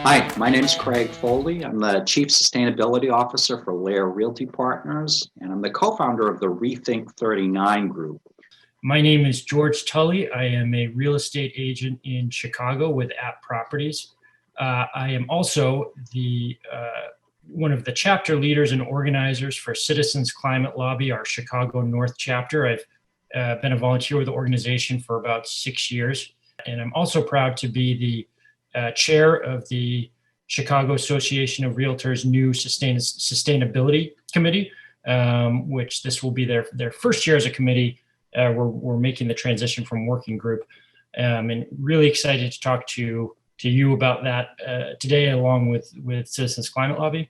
Hi, my name is Craig Foley. I'm the Chief Sustainability Officer for Lair Realty Partners, and I'm the co-founder of the Rethink 39 group. My name is George Tully. I am a real estate agent in Chicago with App Properties. I am also the one of the chapter leaders and organizers for Citizens Climate Lobby, our Chicago North chapter. I've been a volunteer with the organization for about 6 years, and I'm also proud to be the chair of the Chicago Association of Realtors' new Sustainability Committee, which this will be their first year as a committee. We're making the transition from working group, and really excited to talk to you about that today, along with Citizens Climate Lobby.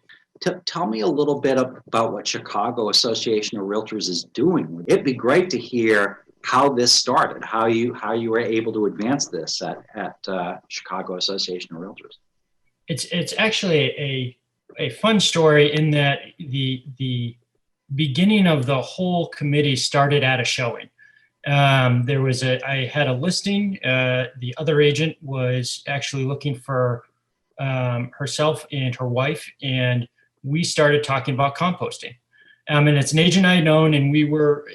Tell me a little bit about what Chicago Association of Realtors is doing. It'd be great to hear how this started, how you were able to advance this at Chicago Association of Realtors. It's actually a fun story in that the beginning of the whole committee started at a showing. I had a listing. The other agent was actually looking for herself and her wife, and we started talking about composting. And it's an agent I had known, and we were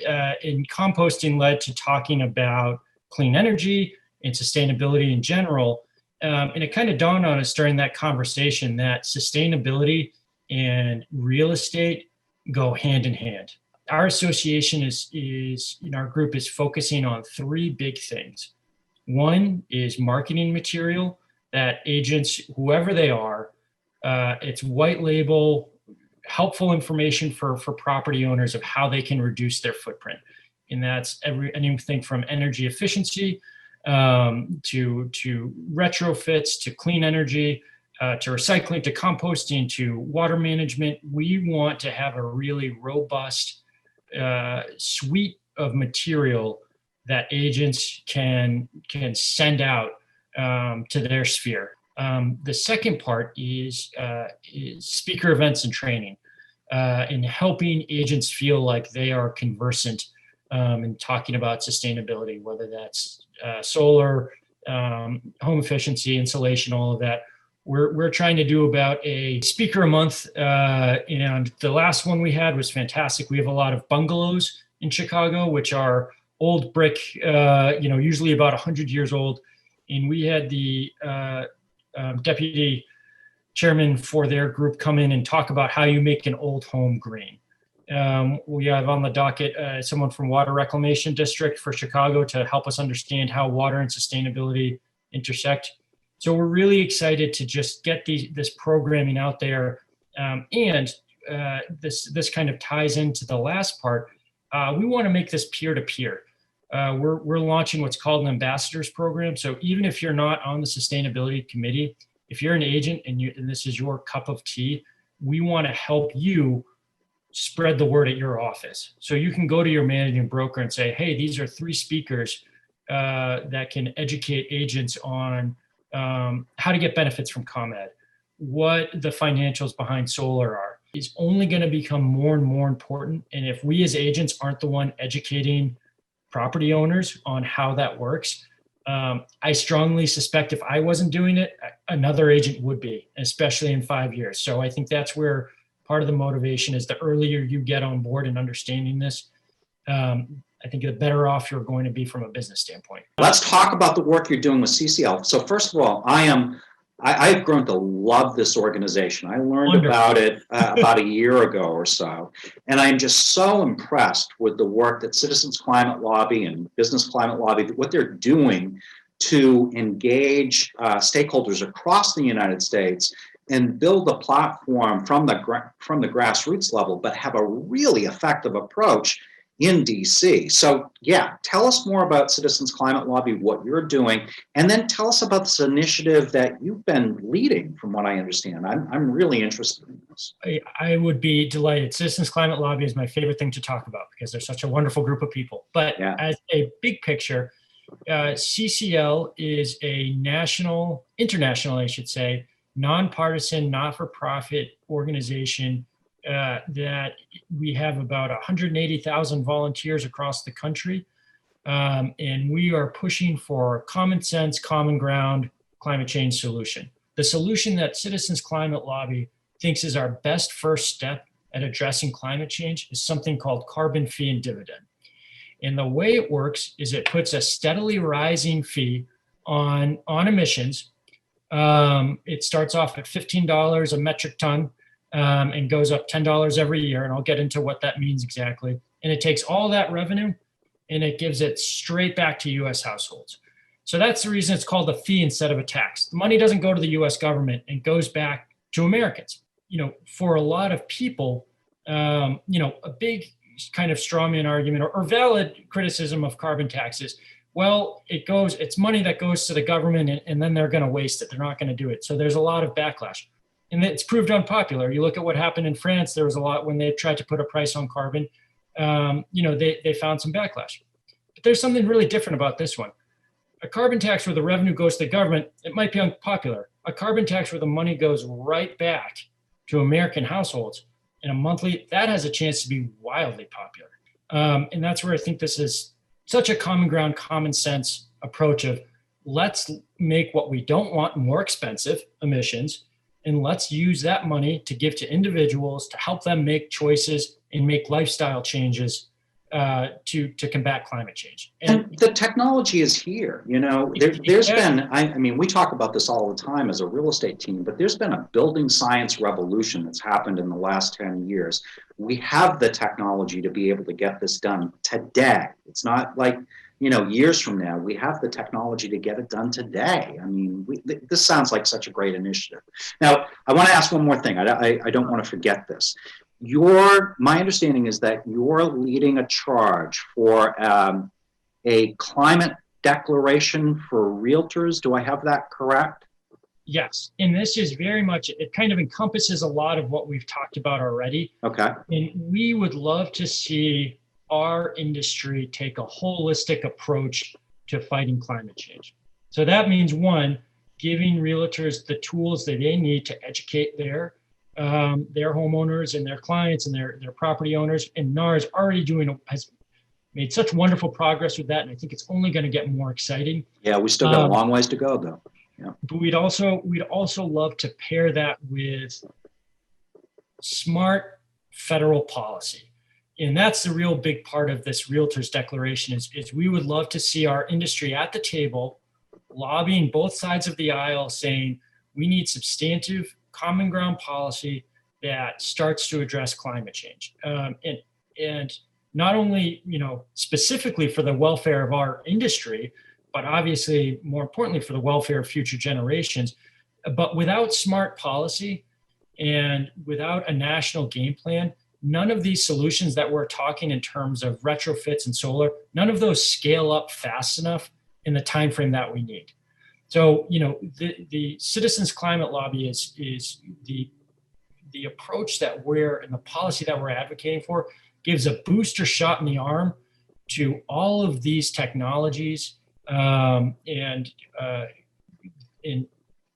in composting led to talking about clean energy and sustainability in general. And it kind of dawned on us during that conversation that sustainability and real estate go hand in hand. Our association our group is focusing on three big things. One is marketing material that agents, whoever they are, it's white label, helpful information for property owners of how they can reduce their footprint. And that's anything from energy efficiency to retrofits, to clean energy, to recycling, to composting, to water management. We want to have a really robust suite of material that agents can send out to their sphere. The second part is speaker events and training, in helping agents feel like they are conversant in talking about sustainability, whether that's solar, home efficiency, insulation, all of that. We're trying to do about a speaker a month, and the last one we had was fantastic. We have a lot of bungalows in Chicago, which are old brick, usually about 100 years old, and we had the deputy chairman for their group come in and talk about how you make an old home green. We have on the docket someone from Water Reclamation District for Chicago to help us understand how water and sustainability intersect. So we're really excited to just get this programming out there. And this kind of ties into the last part. We want to make this peer-to-peer. We're launching what's called an ambassadors program. So even if you're not on the sustainability committee, if you're an agent and this is your cup of tea, we want to help you spread the word at your office. So you can go to your managing broker and say, hey, these are 3 speakers that can educate agents on how to get benefits from ComEd, what the financials behind solar are. Is only going to become more and more important. And if we as agents aren't the one educating property owners on how that works, I strongly suspect if I wasn't doing it, another agent would be, especially in 5 years. So I think that's where part of the motivation is. The earlier you get on board and understanding this, I think the better off you're going to be from a business standpoint. Let's talk about the work you're doing with CCL. So first of all, I've grown to love this organization. I learned Wonderful. about it about a year ago or so, and I'm just so impressed with the work that Citizens Climate Lobby and Business Climate Lobby, what they're doing to engage stakeholders across the United States and build a platform from the grassroots level, but have a really effective approach in DC. So yeah, tell us more about Citizens Climate Lobby, what you're doing, and then tell us about this initiative that you've been leading, from what I understand. I'm really interested in this. I would be delighted. Citizens Climate Lobby is my favorite thing to talk about because they're such a wonderful group of people. But yeah, as a big picture, CCL is a international, I should say, nonpartisan, not-for-profit organization that we have about 180,000 volunteers across the country. And we are pushing for common sense, common ground climate change solution. the solution that Citizens Climate Lobby thinks is our best first step at addressing climate change is something called carbon fee and dividend. And the way it works is it puts a steadily rising fee on emissions. It starts off at $15 a metric ton and goes up $10 every year. And I'll get into what that means exactly. And it takes all that revenue and it gives it straight back to US households. So that's the reason it's called a fee instead of a tax. The money doesn't go to the US government, it goes back to Americans. For a lot of people, a big kind of straw man argument or valid criticism of carbon taxes. Well, it's money that goes to the government and then they're going to waste it. They're not going to do it. So there's a lot of backlash and it's proved unpopular. You look at what happened in France, there was a lot when they tried to put a price on carbon, they found some backlash. But there's something really different about this one. A carbon tax where the revenue goes to the government, it might be unpopular. A carbon tax where the money goes right back to American households in a monthly, that has a chance to be wildly popular. And that's where I think this is such a common ground, common sense approach of let's make what we don't want more expensive, emissions, and let's use that money to give to individuals to help them make choices and make lifestyle changes to combat climate change. And the technology is here. There's been, we talk about this all the time as a real estate team, but there's been a building science revolution that's happened in the last 10 years. We have the technology to be able to get this done today. It's not like, years from now. We have the technology to get it done today. This sounds like such a great initiative. Now, I want to ask one more thing. I don't want to forget this. My understanding is that you're leading a charge for a climate declaration for realtors. Do I have that correct? Yes. And this is very much, it kind of encompasses a lot of what we've talked about already. Okay. And we would love to see our industry take a holistic approach to fighting climate change. So that means, one, giving realtors the tools that they need to educate their homeowners and their clients and their property owners. And NAR is already has made such wonderful progress with that. And I think it's only going to get more exciting. Yeah, we still got a long ways to go though. Yeah. But we'd also love to pair that with smart federal policy. And that's the real big part of this Realtors Declaration is we would love to see our industry at the table, lobbying both sides of the aisle, saying we need substantive common ground policy that starts to address climate change. And not only, specifically for the welfare of our industry, but obviously more importantly for the welfare of future generations. But without smart policy and without a national game plan, none of these solutions that we're talking in terms of retrofits and solar, none of those scale up fast enough in the time frame that we need. So, the Citizens Climate Lobby is the approach that and the policy that we're advocating for gives a booster shot in the arm to all of these technologies and in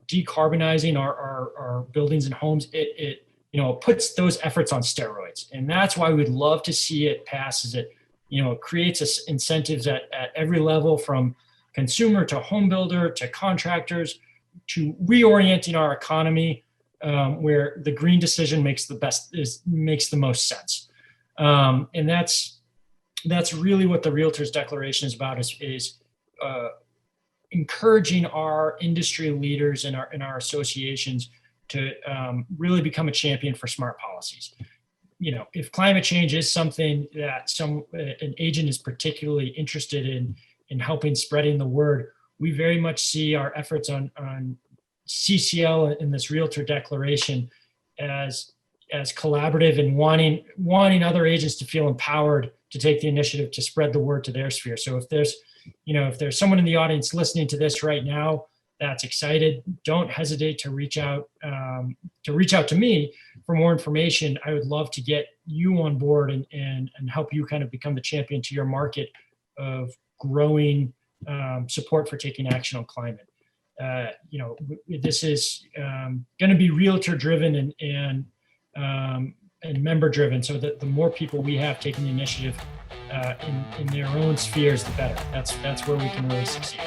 decarbonizing our buildings and homes. It puts those efforts on steroids. And that's why we'd love to see it pass, is it creates incentives at every level, from consumer to home builder to contractors, to reorienting our economy where the green decision makes the most sense. And that's really what the Realtors Declaration is about, is encouraging our industry leaders and our associations to really become a champion for smart policies. If climate change is something that an agent is particularly interested in helping spreading the word, we very much see our efforts on CCL in this Realtor Declaration as collaborative and wanting other agents to feel empowered to take the initiative to spread the word to their sphere. So if there's someone in the audience listening to this right now that's excited, don't hesitate to reach out to me for more information. I would love to get you on board and help you kind of become the champion to your market of growing support for taking action on climate. This is going to be realtor driven and member driven, so that the more people we have taking the initiative in their own spheres, the better. That's where we can really succeed.